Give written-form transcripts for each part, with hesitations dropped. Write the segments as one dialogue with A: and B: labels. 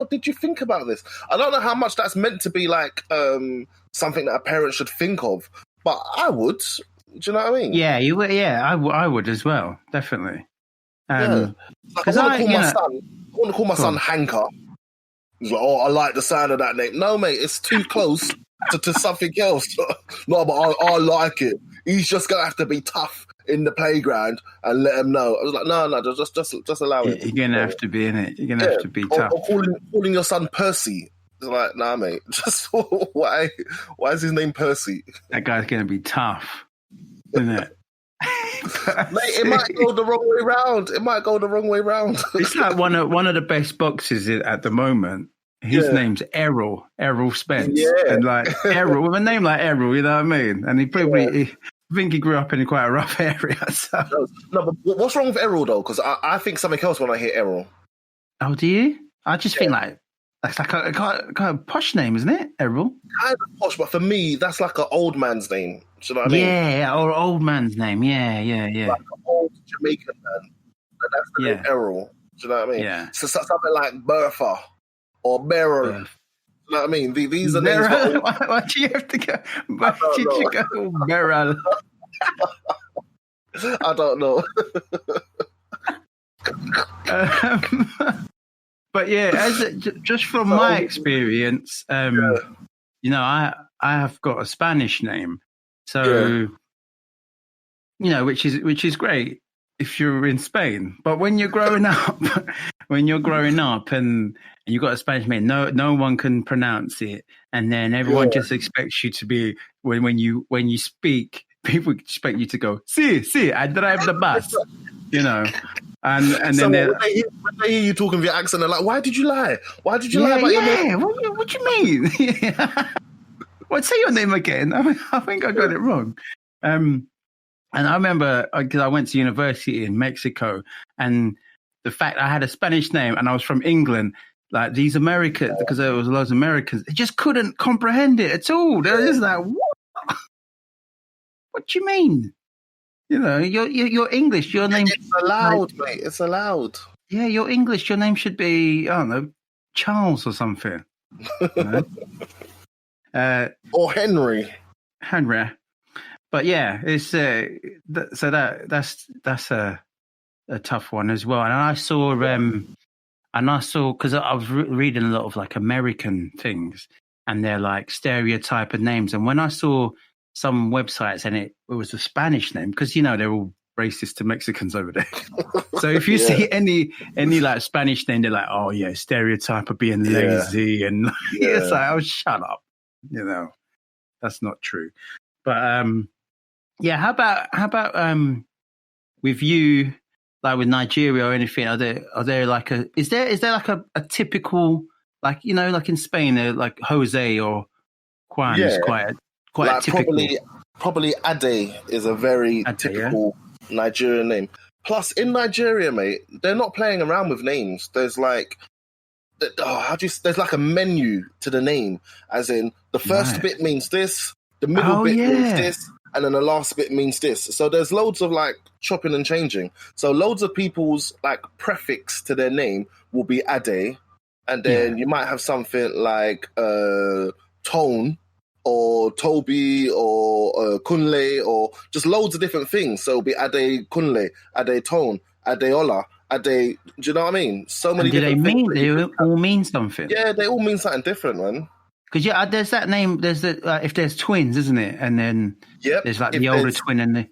A: what did you think about this? I don't know how much that's meant to be like something that a parent should think of, but I would. Do you know what I mean?
B: Yeah, you would. Yeah, I would as well, definitely.
A: Like, I want to call my son Hanker. He's like, oh, I like the sound of that name. No, mate, it's too close to something else. No, but I like it. He's just gonna have to be tough in the playground and let him know. I was like, no, just allow it.
B: You're gonna have to be in it. You're gonna have to be tough.
A: Or calling your son Percy. It's like, nah, mate. Just why is his name Percy?
B: That guy's gonna be tough, isn't it?
A: Mate, it might go the wrong way round.
B: It's like one of the best boxers at the moment. His name's Errol Spence. Yeah. And like Errol, with a name like Errol, you know what I mean? And he probably, I think he grew up in quite a rough area. So.
A: No, but what's wrong with Errol though? Because I think something else when I hear Errol.
B: Oh, do you? I just think like that's like a kind of posh name, isn't it? Errol.
A: Kind of posh, but for me, that's like an old man's name. Do you know what I mean?
B: Yeah, or old man's name. Yeah.
A: Like an old Jamaican man. And that's the name Errol. Do you know what I mean?
B: Yeah.
A: So something like Bertha or Beryl. You know what I mean? These are names.
B: Why do you have to go? Why did you go Beryl?
A: I don't know.
B: But yeah, just from my experience, you know, I have got a Spanish name, so you know, which is great if you're in Spain. But when you're growing up, and you got a Spanish name, no one can pronounce it, and then everyone just expects you to be when you speak, people expect you to go, sí, I drive the bus, you know. And
A: so
B: then
A: when they hear you talking with your accent, they're like, "Why did you lie? Why did you lie about your name?"
B: What do you mean? Well, say your name again. I think I got it wrong. And I remember because I went to university in Mexico, and the fact I had a Spanish name and I was from England, like these Americans, because there was loads of Americans, they just couldn't comprehend it at all. They're just like, "What? What do you mean? You know, you're English. Your name
A: it's allowed, mate. It's allowed.
B: Yeah, you're English. Your name should be, I don't know, Charles or something. You know?
A: Or Henry.
B: But yeah, it's so that's a tough one as well. And I saw because I was reading a lot of like American things, and they're like stereotype of names. And when I saw some websites and it was a Spanish name, because you know they're all racist to Mexicans over there. So if you see any like Spanish name, they're like, oh yeah, stereotype of being lazy, and it's like, oh, shut up, you know, that's not true. But how about with you, like with Nigeria or anything? Are there like is there like a typical, like, you know, like in Spain, like Jose or Juan is quite like typical.
A: Probably Ade is a very typical Nigerian name. Plus, in Nigeria, mate, they're not playing around with names. There's like, there's like a menu to the name, as in the first bit means this, the middle bit means this, and then the last bit means this. So there's loads of like chopping and changing. So loads of people's like prefix to their name will be Ade, and then you might have something like Tone, or Toby, or Kunle, or just loads of different things. So it'll be Ade Kunle, Ade Tone, Adeola, Ade. Do you know what I mean? So many.
B: And
A: different things.
B: They all mean something?
A: Yeah, they all mean something different, man.
B: Because there's that name. There's if there's twins, isn't it? And then there's like the older twin and the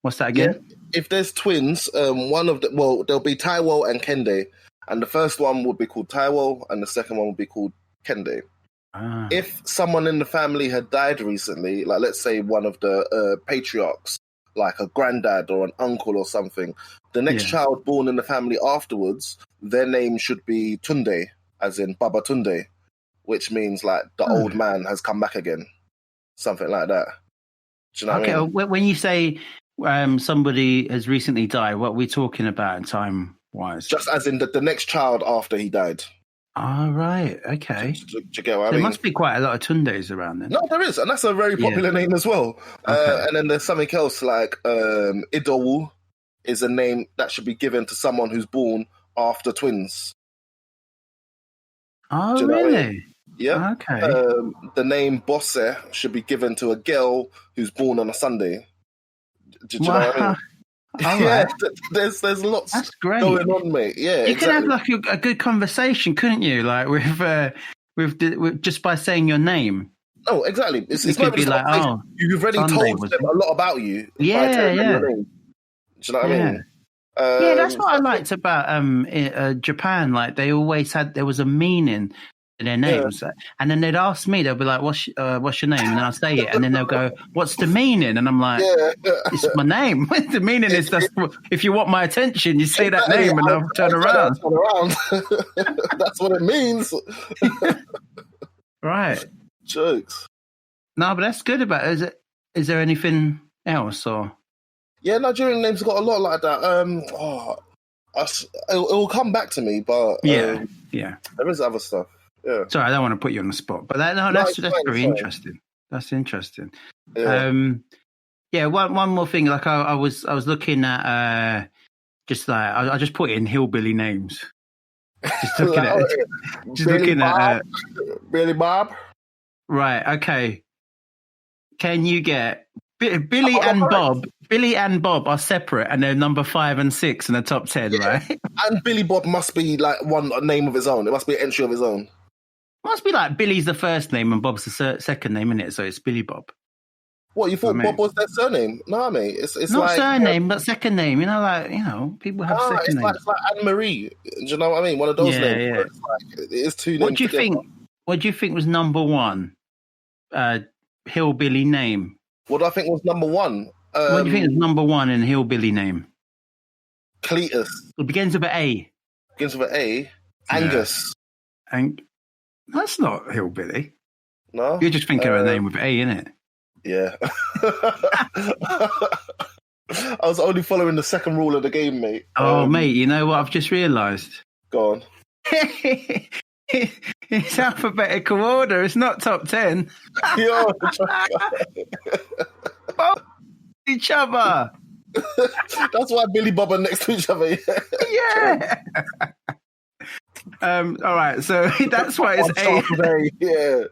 B: what's that again?
A: Yeah, if there's twins, one of there'll be Taiwo and Kende, and the first one would be called Taiwo, and the second one would be called Kende. If someone in the family had died recently, like let's say one of the patriarchs, like a granddad or an uncle or something, the next child born in the family afterwards, their name should be Tunde, as in Baba Tunde, which means like the old man has come back again, something like that. Do you know what I mean?
B: When you say somebody has recently died, what are we talking about time-wise?
A: Just as in the next child after he died.
B: Oh, right. Okay.
A: Do you get what I mean?
B: There must be quite a lot of Tundes around then.
A: No, there is. And that's a very popular name as well. Okay. And then there's something else like Idowu is a name that should be given to someone who's born after twins.
B: Oh,
A: Do you know what I
B: really?
A: mean? Yeah.
B: Okay.
A: The name Bosse should be given to a girl who's born on a Sunday. Do you know what I mean?
B: All
A: Yeah,
B: right.
A: there's lots
B: That's great.
A: going on, mate. Yeah,
B: You could have
A: exactly.
B: like a good conversation, couldn't you? Like with just by saying your name.
A: Oh, exactly. It's
B: You
A: not
B: could
A: even
B: be
A: just a
B: like,
A: conversation.
B: oh,
A: You've already
B: Sunday
A: told
B: was
A: them
B: it?
A: a lot about you by
B: Yeah,
A: telling them
B: yeah.
A: your name. Do you know what I
B: Yeah.
A: mean?
B: Yeah, that's
A: So
B: what I
A: I think,
B: liked about Japan. Like they always there was a meaning to their names, and then they'd ask me, they'll be like, "What's your name?" And I'll say it, and then they'll go, "What's the meaning?" And I'm like,
A: yeah,
B: "It's my name." The meaning is if you want my attention, you say that
A: exactly.
B: name, and I'll turn around.
A: Turn around. That's what it means.
B: Right.
A: Jokes.
B: No, but that's good about it. Is there anything else or?
A: Yeah, Nigerian names got a lot like that. It will come back to me, but
B: Yeah.
A: there is other stuff. Yeah.
B: Sorry, I don't want to put you on the spot, but that's very interesting. That's interesting.
A: Yeah.
B: One more thing. Like I was looking at just like I just put in hillbilly names. Just looking at
A: Billy Bob.
B: Right. Okay. Can you get Billy and Bob? Billy and Bob are separate, and they're number 5 and 6 in the top 10, right?
A: And Billy Bob must be like a name of his own. It must be an entry of his own.
B: Must be like Billy's the first name and Bob's the second name, isn't it? So it's Billy Bob.
A: What, you thought Bob was their surname? No, mate. It's
B: not
A: like
B: surname, but second name. People have second names.
A: It's like Anne Marie. Do you know what I mean? One of those names.
B: Yeah.
A: It's like, it is two names.
B: What do you think was number 1? Hillbilly name.
A: What do I think was number 1?
B: What do you think is number 1 in hillbilly name?
A: Cletus.
B: It begins with an A.
A: Begins with an A. Angus.
B: That's not hillbilly.
A: No?
B: You're just thinking of a name with A, innit?
A: Yeah. I was only following the second rule of the game, mate.
B: Oh, mate, you know what I've just realised?
A: Go on.
B: It's alphabetical order. It's not top 10. Each other.
A: That's why Billy Bob are next to each other.
B: Yeah. All right, so that's why it's A.
A: Yeah.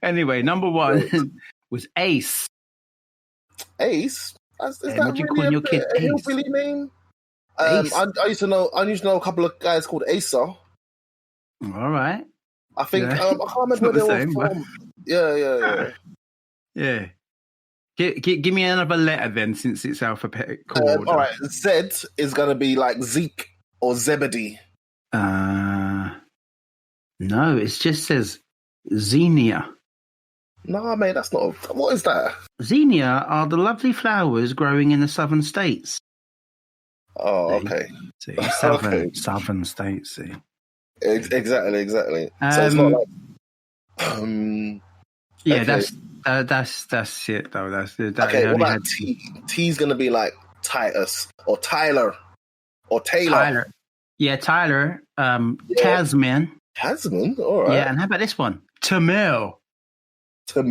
B: Anyway, number 1 was Ace.
A: Ace? Is that
B: what do you call your kid?
A: A hillbilly name?
B: Ace.
A: I used to know a couple of guys called Asa.
B: All right.
A: I think I can't remember where they were from. Yeah.
B: Yeah. Give me another letter then, since it's alphabetical order.
A: All right, Z is going to be like Zeke or Zebedee.
B: No, it just says Xenia.
A: No, mate, that's not. What is that?
B: Xenia are the lovely flowers growing in the southern states.
A: Oh, okay.
B: See, southern states. See,
A: exactly. So it's not like.
B: Yeah,
A: okay.
B: that's it though.
A: Okay, what about T? T's gonna be like Titus or Tyler or Taylor.
B: Yeah, Tyler. Tasman.
A: Tasman, all right.
B: Yeah, and how about this one? Tamil.
A: That's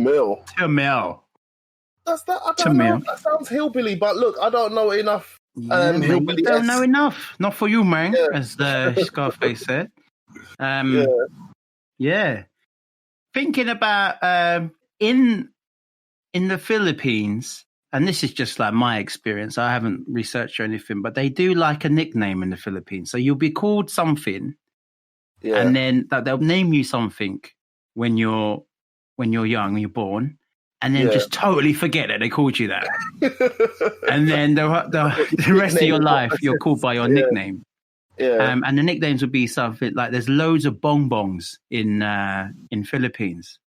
A: that. I don't know. That sounds hillbilly, but look, I don't know enough. Hillbilly.
B: Don't know enough. Not for you, man. Yeah. As Scarface said. Yeah. Thinking about in the Philippines, and this is just like my experience. I haven't researched or anything, but they do like a nickname in the Philippines. So you'll be called something, and then they'll name you something when you're young, when you're born, and then just totally forget that they called you that. And then the rest of your life, you're called by your nickname.
A: Yeah.
B: And the nicknames would be something like, there's loads of bongbongs in Philippines.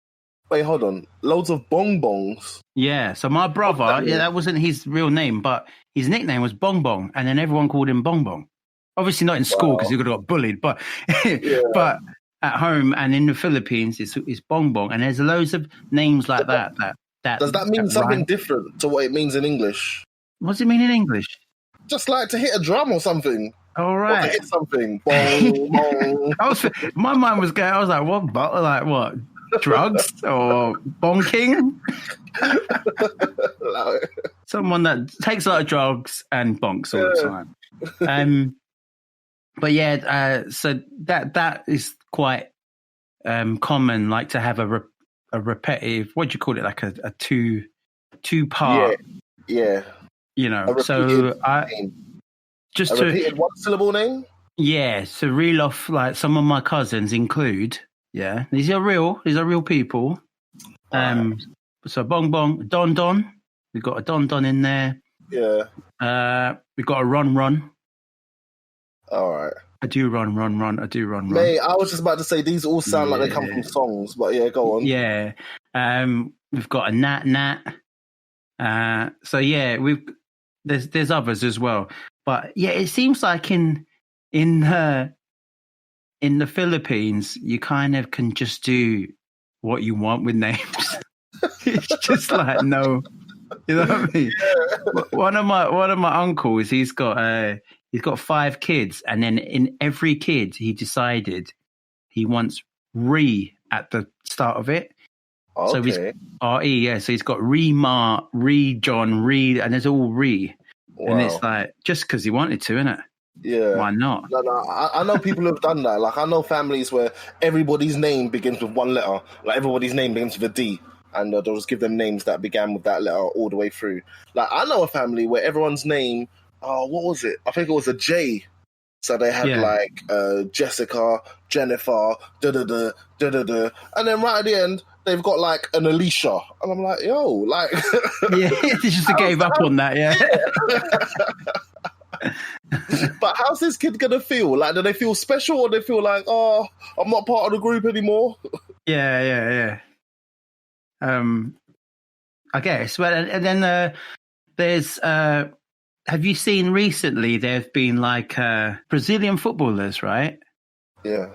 A: Wait, hold on. Loads of bongbongs?
B: Yeah. So my brother, that wasn't his real name, but his nickname was Bongbong, and then everyone called him Bongbong. Obviously not in school because he would have got bullied, but but at home and in the Philippines, it's Bongbong, and there's loads of names like that.
A: Does that mean something different to what it means in English?
B: What does it mean in English?
A: Just like to hit a drum or something.
B: All right.
A: Or to hit something. Bong, bong.
B: My mind was going, I was like, what? Like what? Drugs or bonking? Someone that takes a lot of drugs and bonks all the time. But yeah, so that is quite common, like to have a repetitive. What do you call it? Like a two part.
A: Yeah.
B: You know. So
A: repeated one syllable name.
B: Yeah. So reel off like some of my cousins include. Yeah, these are real people. So Bong Bong, Don Don. We've got a Don Don in there.
A: Yeah.
B: We've got a Run.
A: All right.
B: I do run.
A: Mate, I was just about to say these all sound like they come from songs, but yeah, go on.
B: Yeah. We've got a Nat. So yeah, there's others as well. But yeah, it seems like in the Philippines, you kind of can just do what you want with names. It's just like no, you know what I mean? Yeah. One of my uncles, he's got 5 kids, and then in every kid, he decided he wants Re at the start of it.
A: Okay.
B: So he's R-E, yeah. So he's got Re-Ma, Re-John, Re, and there's all Re. Wow. And it's like, just because he wanted to, innit?
A: Yeah.
B: Why not?
A: No, I know people who've done that. Like, I know families where everybody's name begins with one letter. Like, everybody's name begins with a D. And they'll just give them names that began with that letter all the way through. Like, I know a family where everyone's name, what was it? I think it was a J. So they had like Jessica, Jennifer, da-da-da, da-da-da. And then right at the end, they've got like an Alicia. And I'm like, yo, like...
B: Yeah, they just gave up on that, yeah.
A: But how's this kid going to feel? Like, do they feel special, or they feel like, oh, I'm not part of the group anymore?
B: Yeah. I guess. Well, and then there's... have you seen recently there have been like Brazilian footballers, right?
A: Yeah.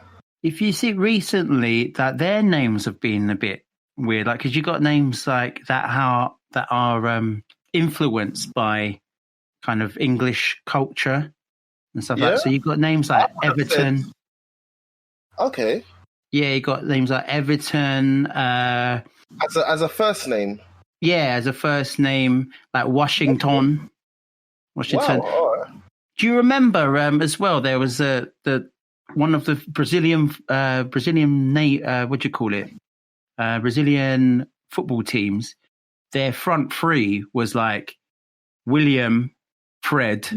B: If you see recently that their names have been a bit weird, like because you got names like that are influenced by kind of English culture and stuff like that. So you got names like Everton.
A: Okay.
B: Yeah, you got names like Everton.
A: As a first name.
B: Yeah, as a first name, like Washington.
A: Wow.
B: Do you remember as well? There was one of the Brazilian what do you call it? Brazilian football teams. Their front three was like William, Fred,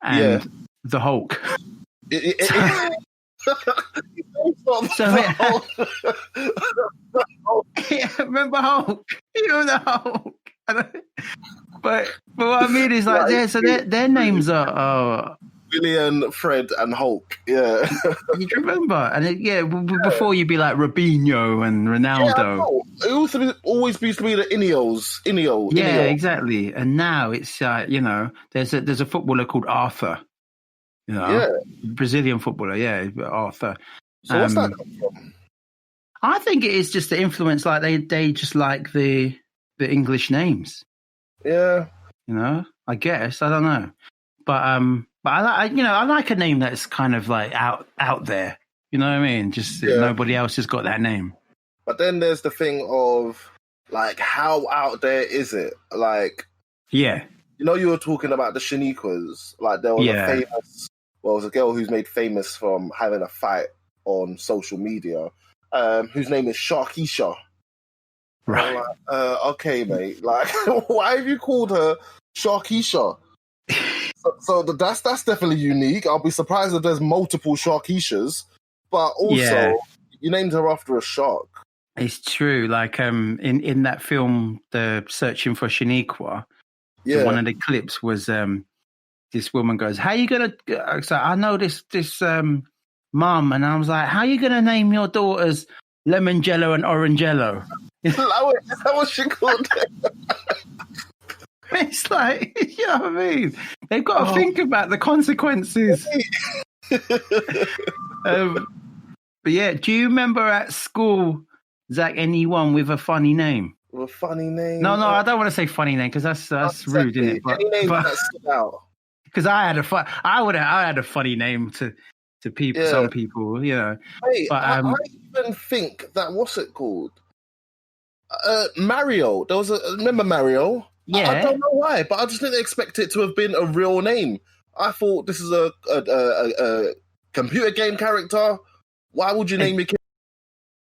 B: and the Hulk. Remember Hulk? You know the Hulk. But what I mean is like, their names are
A: William, Fred, and Hulk. Yeah,
B: you remember? And before you'd be like Robinho and Ronaldo.
A: Yeah, it always used to be the Ineos.
B: Yeah, exactly. And now it's there's a footballer called Arthur. Brazilian footballer. Yeah, Arthur.
A: So what's that come from?
B: I think it is just the influence. Like they just like the English names.
A: Yeah,
B: I guess I don't know, but I like a name that's kind of like out there. You know what I mean? Just nobody else has got that name.
A: But then there's the thing of like, how out there is it? Like,
B: yeah,
A: you were talking about the Shaniquas. Like there was a girl who's made famous from having a fight on social media, whose name is Sharkeisha.
B: Right.
A: Like, okay, mate. Like, why have you called her Sharkeisha? So that's definitely unique. I'll be surprised if there's multiple Sharkeishas. But also, you named her after a shark.
B: It's true. Like in that film, the Searching for Shaniqua, one of the clips was this woman goes, "How you gonna?" So I know this mum, and I was like, "How you gonna name your daughters Lemon Jello and Orange Jello?"
A: Is that what she called it?
B: It's like, you know what I mean? They've got to think about the consequences. But yeah, do you remember at school, Zach, anyone with a funny name?
A: With a funny name?
B: No, I don't want to say funny name because that's rude, isn't it?
A: Any name that stood out.
B: Because I had a funny name to people, some people,
A: Hey, but I even think that, what's it called? Mario. Remember Mario?
B: Yeah.
A: I don't know why, but I just didn't expect it to have been a real name. I thought this is a computer game character. Why would you name your kid